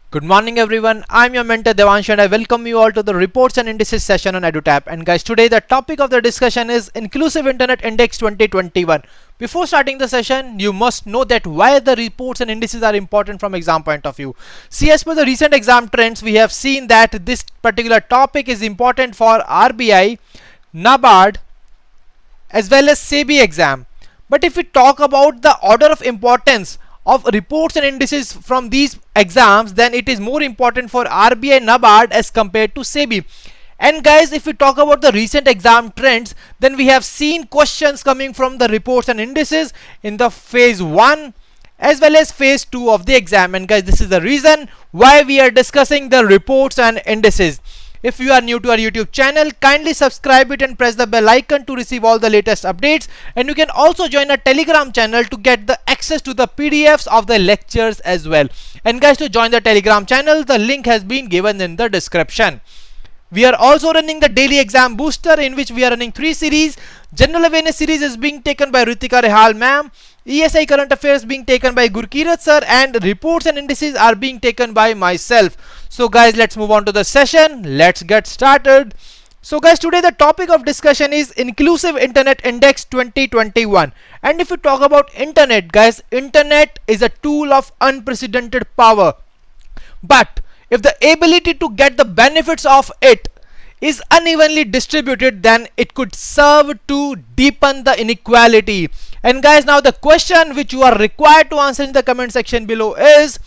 Good morning everyone, I'm your mentor Devansh and I welcome you all to the reports and indices session on EduTap. And guys, today the topic of the discussion is Inclusive Internet Index 2021. Before starting the session, you must know that why the reports and indices are important from exam point of view. See, as per the recent exam trends, we have seen that this particular topic is important for RBI, NABARD as well as SEBI exam. But if we talk about the order of importance of reports and indices from these exams, then it is more important for RBI NABARD as compared to SEBI. And guys, if we talk about the recent exam trends, then we have seen questions coming from the reports and indices in the phase 1 as well as phase 2 of the exam. And guys, this is the reason why we are discussing the reports and indices. If you are new to our YouTube channel, kindly subscribe it and press the bell icon to receive all the latest updates. And you can also join our Telegram channel to get the access to the PDFs of the lectures as well. And guys, to join the Telegram channel, the link has been given in the description. We are also running the daily exam booster, in which we are running 3 series. General awareness series is being taken by Ritika Rehal ma'am. ESI current affairs being taken by Gurkirat sir, and reports and indices are being taken by myself. So guys, let's move on to the session. Let's get started. So guys, today the topic of discussion is Inclusive Internet Index 2021. And if we talk about internet, guys, internet is a tool of unprecedented power. But if the ability to get the benefits of it is unevenly distributed, then it could serve to deepen the inequality. And guys, now the question which you are required to answer in the comment section below is,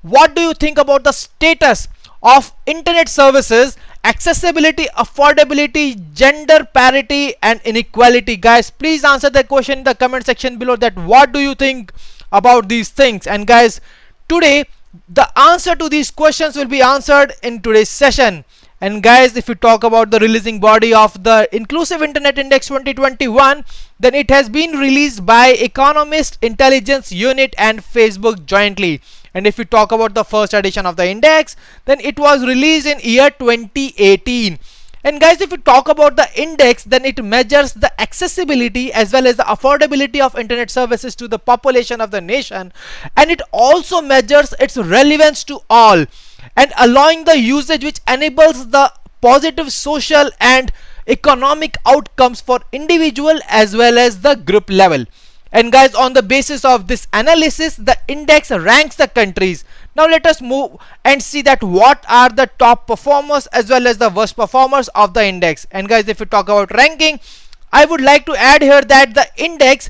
what do you think about the status of internet services, accessibility, affordability, gender parity and inequality? Guys, please answer the question in the comment section below, that what do you think about these things. And guys, today the answer to these questions will be answered in today's session. And guys, if you talk about the releasing body of the Inclusive Internet Index 2021, then it has been released by Economist Intelligence Unit and Facebook jointly. And if you talk about the first edition of the index, then it was released in year 2018. And guys, if you talk about the index, then it measures the accessibility as well as the affordability of internet services to the population of the nation, and it also measures its relevance to all and allowing the usage which enables the positive social and economic outcomes for individual as well as the group level. And guys, on the basis of this analysis, the index ranks the countries. Now let us move and see that what are the top performers as well as the worst performers of the index. And guys, if you talk about ranking, I would like to add here that the index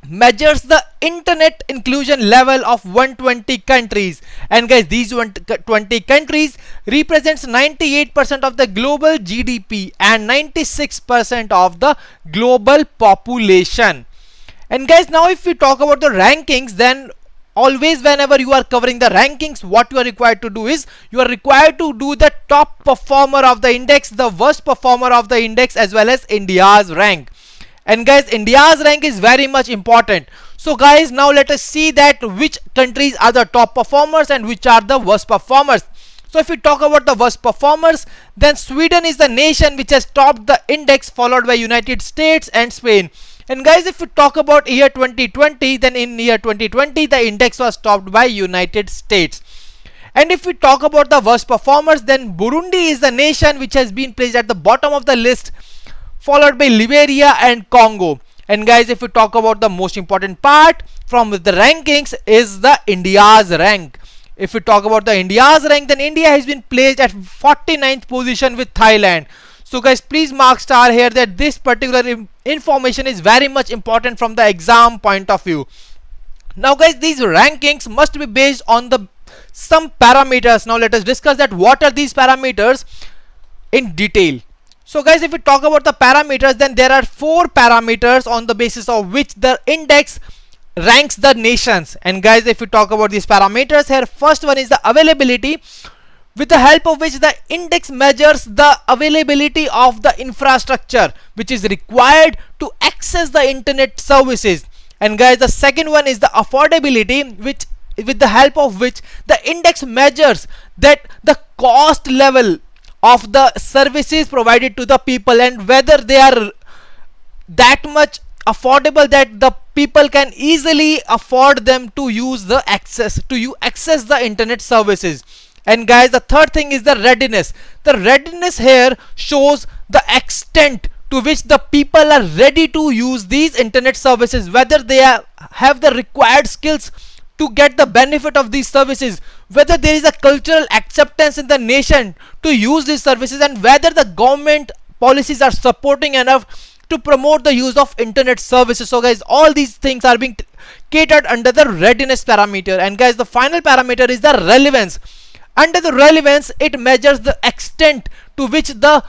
measures the internet inclusion level of 120 countries. And guys, these 120 countries represents 98% of the global GDP and 96% of the global population. And guys, now if we talk about the rankings, then always whenever you are covering the rankings, what you are required to do is, you are required to do the top performer of the index, the worst performer of the index, as well as India's rank. And guys, India's rank is very much important. So guys, now let us see that which countries are the top performers and which are the worst performers. So if we talk about the worst performers, then Sweden is the nation which has topped the index, followed by United States and Spain. And guys, if we talk about year 2020, then in year 2020 the index was topped by United States. And if we talk about the worst performers, then Burundi is the nation which has been placed at the bottom of the list, followed by Liberia and Congo. And guys, if we talk about the most important part from the rankings is the India's rank. If we talk about the India's rank, then India has been placed at 49th position with Thailand. So guys, please mark star here that this particular information is very much important from the exam point of view. Now guys, these rankings must be based on the some parameters. Now let us discuss that what are these parameters in detail. So guys, if we talk about the parameters, then there are 4 parameters on the basis of which the index ranks the nations. And guys, if we talk about these parameters here, first one is the availability, with the help of which the index measures the availability of the infrastructure which is required to access the internet services. And guys, the second one is the affordability, which with the help of which the index measures that the cost level of the services provided to the people and whether they are that much affordable that the people can easily afford them to use the access the internet services. And guys, the third thing is the readiness. The readiness here shows the extent to which the people are ready to use these internet services, whether they have the required skills to get the benefit of these services, whether there is a cultural acceptance in the nation to use these services, and whether the government policies are supporting enough to promote the use of internet services. So guys, all these things are being catered under the readiness parameter. And guys, the final parameter is the relevance. Under the relevance, it measures the extent to which the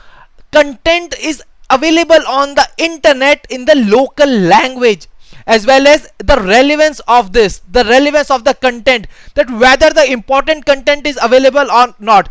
content is available on the internet in the local language, as well as the relevance of this, the relevance of the content, that whether the important content is available or not.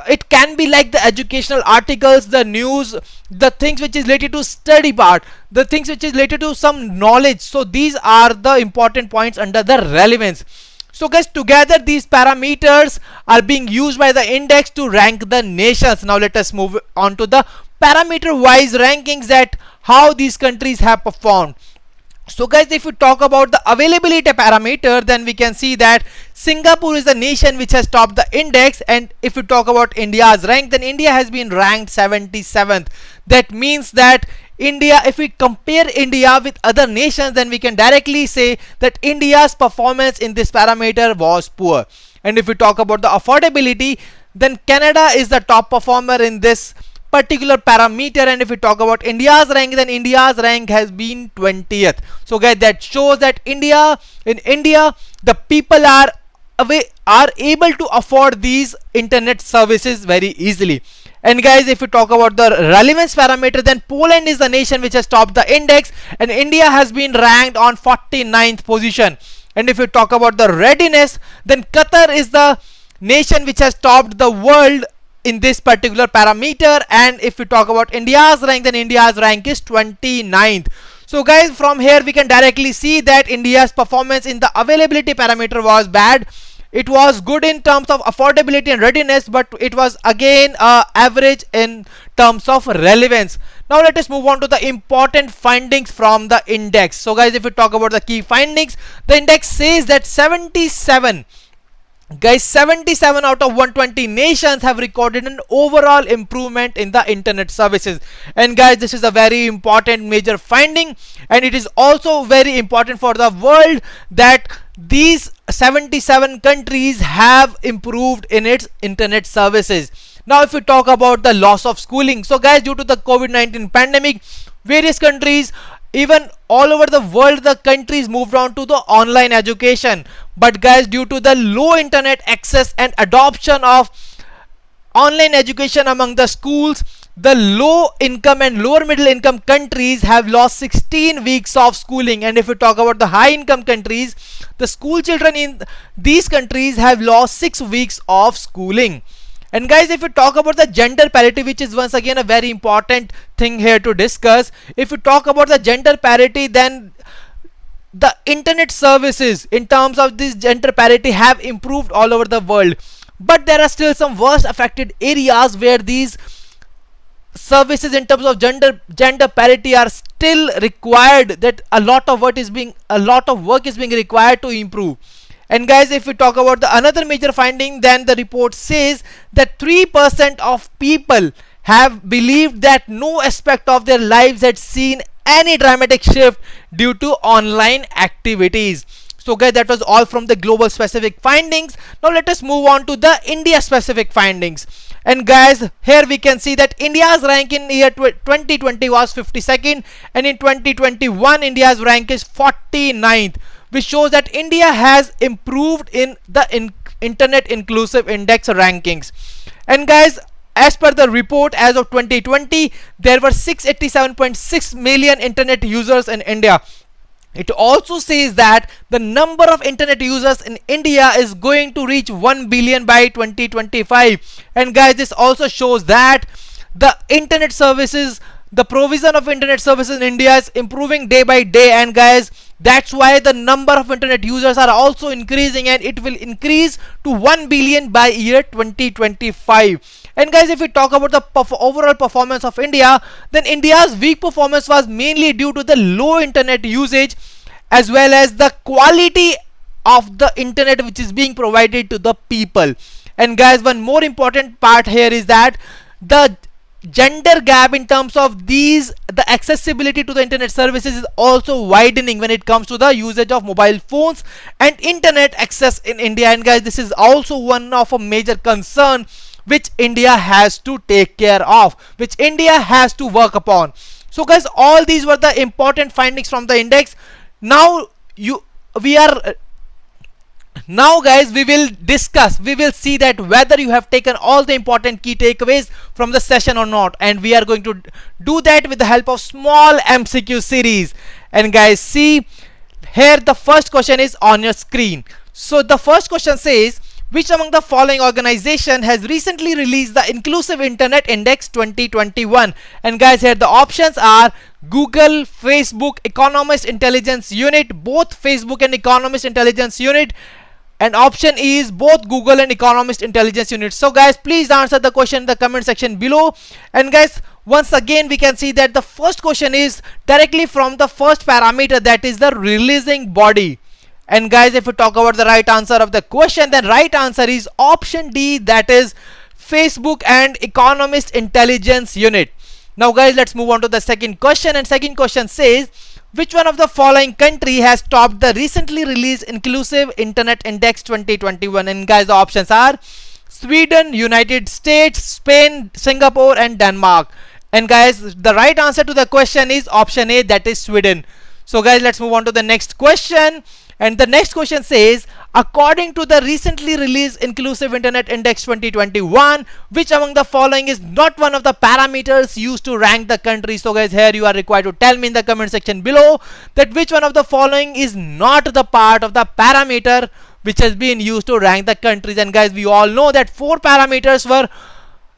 It can be like the educational articles, the news, the things which is related to study part, the things which is related to some knowledge. So these are the important points under the relevance. So guys, together these parameters are being used by the index to rank the nations. Now let us move on to the parameter wise rankings, that how these countries have performed. So guys, if you talk about the availability parameter, then we can see that Singapore is the nation which has topped the index. And if you talk about India's rank, then India has been ranked 77th. That means that India, if we compare India with other nations, then we can directly say that India's performance in this parameter was poor. And if we talk about the affordability, then Canada is the top performer in this particular parameter. And if we talk about India's rank, then India's rank has been 20th. So guys, that shows that in India the people are able to afford these internet services very easily. And guys, if we talk about the relevance parameter, then Poland is the nation which has topped the index, and India has been ranked on 49th position. And if we talk about the readiness, then Qatar is the nation which has topped the world in this particular parameter. And if we talk about India's rank, then India's rank is 29th. So guys, from here we can directly see that India's performance in the availability parameter was bad. It was good in terms of affordability and readiness, but it was again average in terms of relevance. Now let us move on to the important findings from the index. So guys, if we talk about the key findings, the index says that 77 out of 120 nations have recorded an overall improvement in the internet services. And guys, this is a very important major finding, and it is also very important for the world that these 77 countries have improved in its internet services. Now if we talk about the loss of schooling, so guys, due to the COVID-19 pandemic, various countries, even all over the world, the countries moved on to the online education. But guys, due to the low internet access and adoption of online education among the schools, the low income and lower middle income countries have lost 16 weeks of schooling. And if we talk about the high income countries, the school children in these countries have lost 6 weeks of schooling. And guys, if we talk about the gender parity, which is once again a very important thing here to discuss, if we talk about the gender parity, then the internet services in terms of this gender parity have improved all over the world. But there are still some worst affected areas where these services in terms of gender parity are still required, that a lot of work is being required to improve. And guys, if we talk about the another major finding, then the report says that 3% of people have believed that no aspect of their lives had seen any dramatic shift due to online activities. So guys, that was all from the global specific findings. Now let us move on to the India specific findings. And guys, here we can see that India's rank in year 2020 was 52nd, and in 2021 India's rank is 49th, which shows that India has improved in the internet inclusive index rankings. And guys, as per the report, as of 2020 there were 687.6 million internet users in India. It also says that the number of internet users in India is going to reach 1 billion by 2025. And guys, this also shows that the internet services, the provision of internet services in India is improving day by day. And guys, that's why the number of internet users are also increasing, and it will increase to 1 billion by year 2025. And guys, if we talk about the overall performance of India, then India's weak performance was mainly due to the low internet usage, as well as the quality of the internet which is being provided to the people. And guys, one more important part here is that the gender gap in terms of the accessibility to the internet services is also widening when it comes to the usage of mobile phones and internet access in India. And guys, this is also one of a major concern which India has to take care of, which India has to work upon. So guys, all these were the important findings from the index. Now we are now guys, we will see that whether you have taken all the important key takeaways from the session or not, and we are going to do that with the help of small MCQ series. And guys, see here, the first question is on your screen. So the first question says, which among the following organization has recently released the Inclusive Internet Index 2021? And guys, here the options are Google, Facebook, Economist Intelligence Unit, both Facebook and Economist Intelligence Unit, and option E is both Google and Economist Intelligence Unit. So guys, please answer the question in the comment section below. And guys, once again we can see that the first question is directly from the first parameter, that is the releasing body. And guys, if you talk about the right answer of the question, then right answer is option D, that is Facebook and Economist Intelligence Unit. Now guys, let's move on to the second question. And second question says, which one of the following country has topped the recently released Inclusive Internet Index 2021? And guys, the options are Sweden, United States, Spain, Singapore, and Denmark. And guys, the right answer to the question is option A, that is Sweden. So guys, let's move on to the next question. And the next question says, according to the recently released Inclusive Internet Index 2021, which among the following is not one of the parameters used to rank the country? So guys, here you are required to tell me in the comment section below that which one of the following is not the part of the parameter which has been used to rank the countries. And guys, we all know that 4 parameters were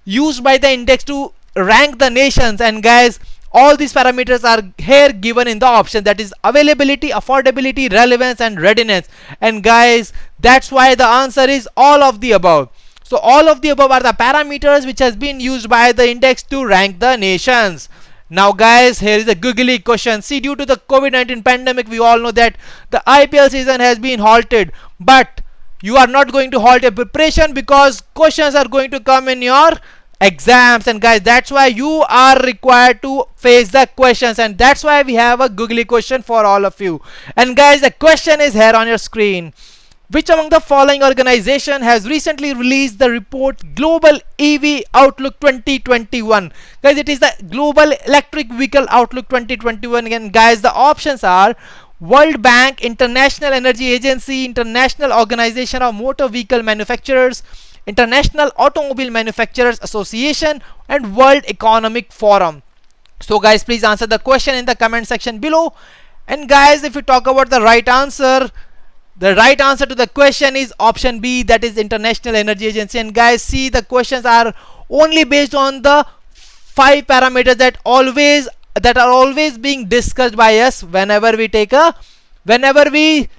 used by the index to rank the nations. And guys, all these parameters are here given in the option, that is availability, affordability, relevance, and readiness. And guys, that's why the answer is all of the above. So all of the above are the parameters which has been used by the index to rank the nations. Now guys, here is a googly question. See, due to the COVID-19 pandemic, we all know that the IPL season has been halted, but you are not going to halt your preparation because questions are going to come in your exams. And guys, that's why you are required to face the questions, and that's why we have a googly question for all of you. And guys, the question is here on your screen. Which among the following organization has recently released the report Global EV Outlook 2021? Guys, it is the Global Electric Vehicle Outlook 2021. And guys, the options are World Bank, International Energy Agency, International Organization of Motor Vehicle Manufacturers, International Automobile Manufacturers Association, and World Economic Forum. So guys, please answer the question in the comment section below. And guys, if you talk about the right answer, the right answer to the question is option B, that is International Energy Agency. And guys, see, the questions are only based on the 5 parameters that are always being discussed by us whenever we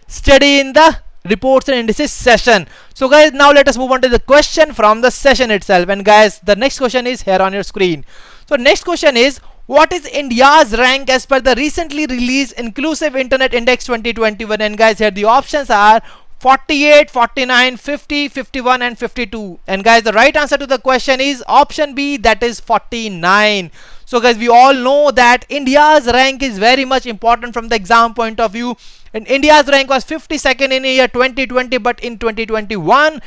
study in the reports and indices session. So guys, now let us move on to the question from the session itself. And guys, the next question is here on your screen. So next question is, what is India's rank as per the recently released Inclusive Internet Index 2021? And guys, here the options are 48, 49, 50, 51, and 52. And guys, the right answer to the question is option B, that is 49. So guys, we all know that India's rank is very much important from the exam point of view. And India's rank was 52nd in the year 2020, but in 2021,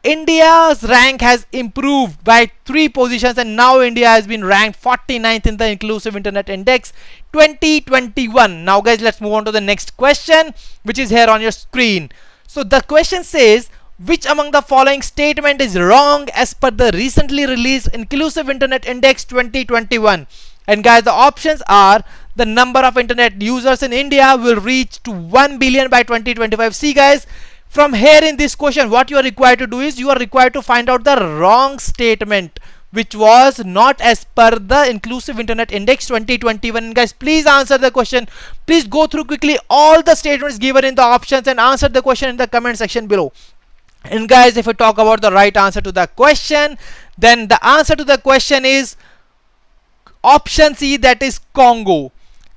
India's rank has improved by 3 positions, and now India has been ranked 49th in the Inclusive Internet Index 2021. Now guys, let's move on to the next question, which is here on your screen. So the question says, which among the following statement is wrong as per the recently released Inclusive Internet Index 2021? And guys, the options are the number of internet users in India will reach to 1 billion by 2025. See guys, from here in this question, what you are required to do is you are required to find out the wrong statement which was not as per the Inclusive Internet Index 2021. Guys, please answer the question. Please go through quickly all the statements given in the options and answer the question in the comment section below. And guys, if we talk about the right answer to the question, then the answer to the question is option C, that is Congo.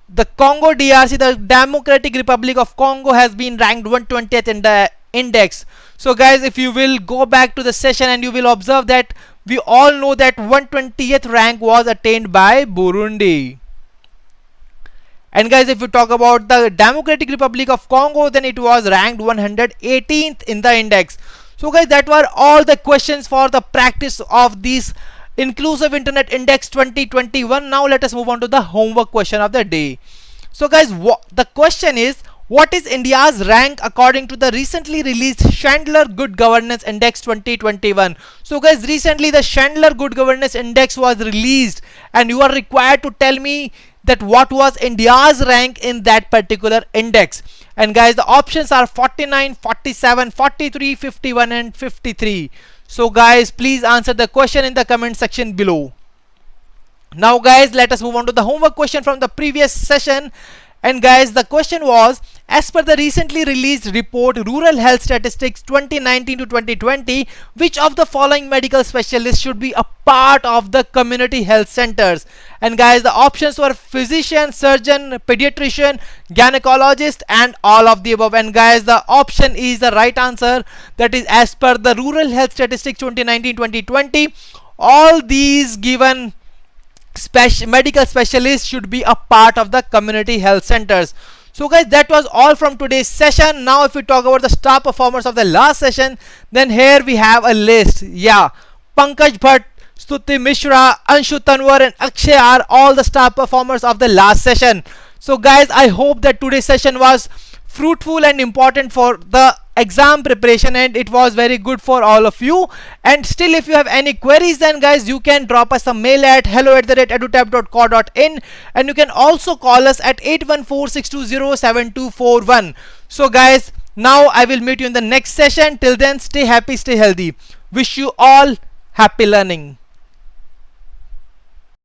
the Congo DRC, the Democratic Republic of Congo, has been ranked 120th in the index. So guys, if you will go back to the session and you will observe that we all know that 120th rank was attained by Burundi. And guys, if you talk about the Democratic Republic of Congo, then it was ranked 118th in the index. So guys, that were all the questions for the practice of these Inclusive Internet Index 2021. Now let us move on to the homework question of the day. So guys, the question is, what is India's rank according to the recently released Chandler Good Governance Index 2021? So guys, recently the Chandler Good Governance Index was released, and you are required to tell me that what was India's rank in that particular index. And guys, the options are 49, 47, 43, 51 and 53. So guys, please answer the question in the comment section below. Now guys, let us move on to the homework question from the previous session. And guys, the question was, as per the recently released report Rural Health Statistics 2019 to 2020, which of the following medical specialists should be a part of the community health centers? And guys, the options were physician, surgeon, pediatrician, gynecologist and all of the above. And guys, the option is the right answer, that is as per the Rural Health Statistics 2019-2020, all these given medical specialists should be a part of the community health centers. So guys, that was all from today's session. Now if we talk about the star performers of the last session, then here we have a list. Yeah, Pankaj Bhatt, Stuti Mishra, Anshu Tanwar and Akshay are all the star performers of the last session. So guys, I hope that today's session was fruitful and important for the exam preparation, and it was very good for all of you. And still, if you have any queries, then guys, you can drop us a mail at hello@edutap.co.in, and you can also call us at 8146207241. So guys, now I will meet you in the next session. Till then, stay happy, stay healthy. Wish you all happy learning.